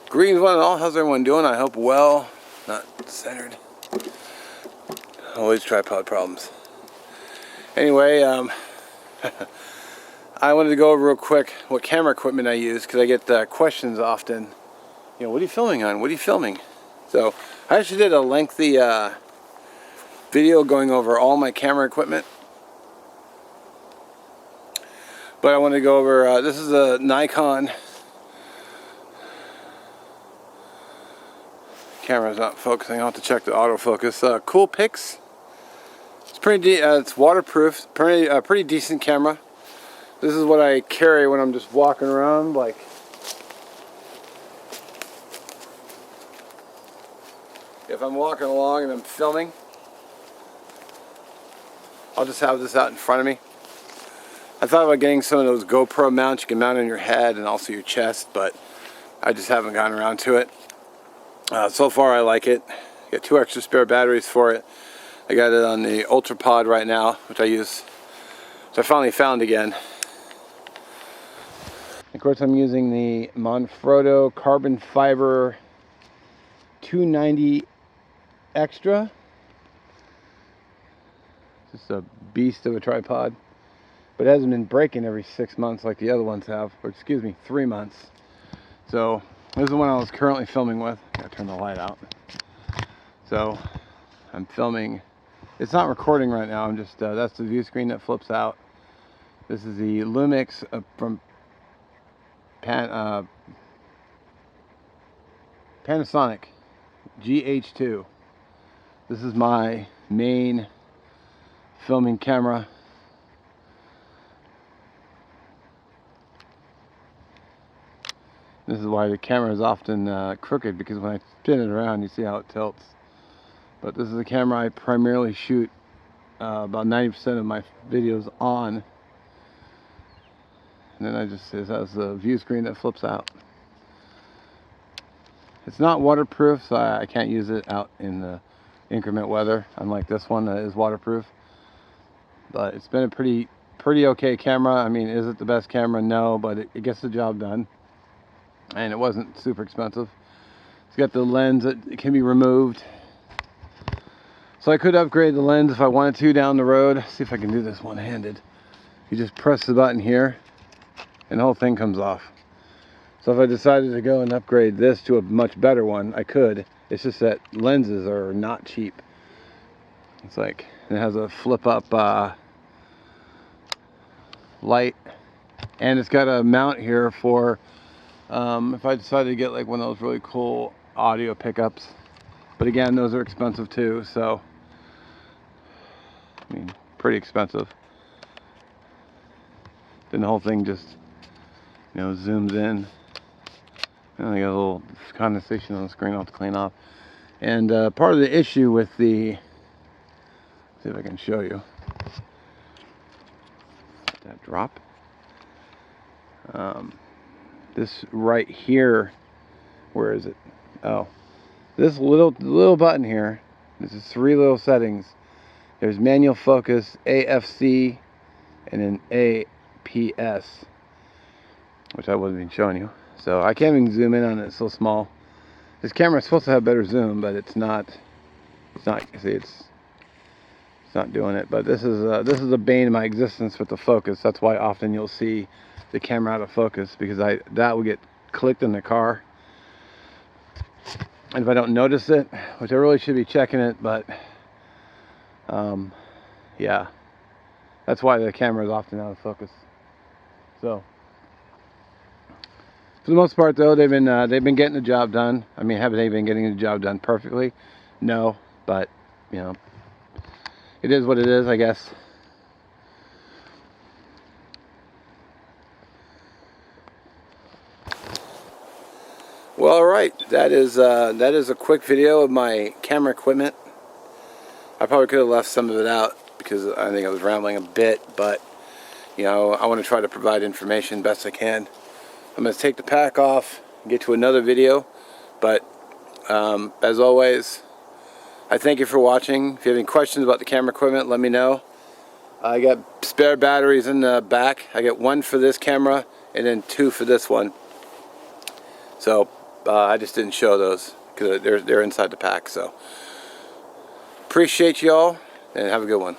Greetings one and all, how's everyone doing? I hope well, not centered. Always tripod problems. Anyway, I wanted to go over real quick what camera equipment I use because I get questions often. You know, what are you filming on? What are you filming? So, I actually did a lengthy video going over all my camera equipment. But I want to go over, this is a Nikon. Camera's not focusing. I'll have to check the autofocus. Cool Pics. It's pretty. It's waterproof. Pretty decent camera. This is what I carry when I'm just walking around. Like, if I'm walking along and I'm filming, I'll just have this out in front of me. I thought about getting some of those GoPro mounts you can mount on your head and also your chest, but I just haven't gotten around to it. So far I like it. Got 2 extra spare batteries for it. I got it on the Ultra Pod right now, which I use, which I finally found again. Of course I'm using the Manfrotto carbon fiber 290 extra. Just a beast of a tripod, but it hasn't been breaking every 6 months like the other ones have, or excuse me, 3 months. So this is the one I was currently filming with. Gotta turn the light out. So I'm filming. It's not recording right now. I'm just that's the view screen that flips out. This is the Lumix from Panasonic GH2. This is my main filming camera. This is why the camera is often crooked, because when I spin it around you see how it tilts. But this is a camera I primarily shoot about 90% of my videos on. And then it has the view screen that flips out. It's not waterproof, so I can't use it out in the inclement weather, unlike this one that is waterproof. But it's been a pretty okay camera. I mean, is it the best camera? No, but it gets the job done. And it wasn't super expensive. It's got the lens that can be removed, so I could upgrade the lens if I wanted to down the road. See if I can do this one-handed. You just press the button here and the whole thing comes off. So if I decided to go and upgrade this to a much better one, I could. It's just that lenses are not cheap. It's like, it has a flip up light, and it's got a mount here for if I decided to get like one of those really cool audio pickups. But again, those are expensive too, so I mean, pretty expensive. Then the whole thing just, you know, zooms in. And I got a little condensation on the screen I'll have to clean off. And part of the issue with the, see if I can show you. Let that drop. This right here, where is it? Oh, this little button here. This is 3 little settings. There's manual focus, AFC, and then APS, which I wasn't even showing you. So I can't even zoom in on it. It's so small. This camera is supposed to have better zoom, but it's not. See, it's not doing it. But this is a bane of my existence with the focus. That's why often you'll see the camera out of focus, because that will get clicked in the car, and if I don't notice it, which I really should be checking it, but yeah, that's why the camera is often out of focus. So for the most part though, they've been getting the job done. I mean, have they been getting the job done perfectly? No, but you know, it is what it is, I guess. Well, alright, that is a quick video of my camera equipment. I probably could have left some of it out because I think I was rambling a bit, but you know, I want to try to provide information best I can. I'm going to take the pack off and get to another video, but as always, I thank you for watching. If you have any questions about the camera equipment, let me know. I got spare batteries in the back. I got 1 for this camera and then 2 for this one. So I just didn't show those because they're inside the pack. So appreciate y'all and have a good one.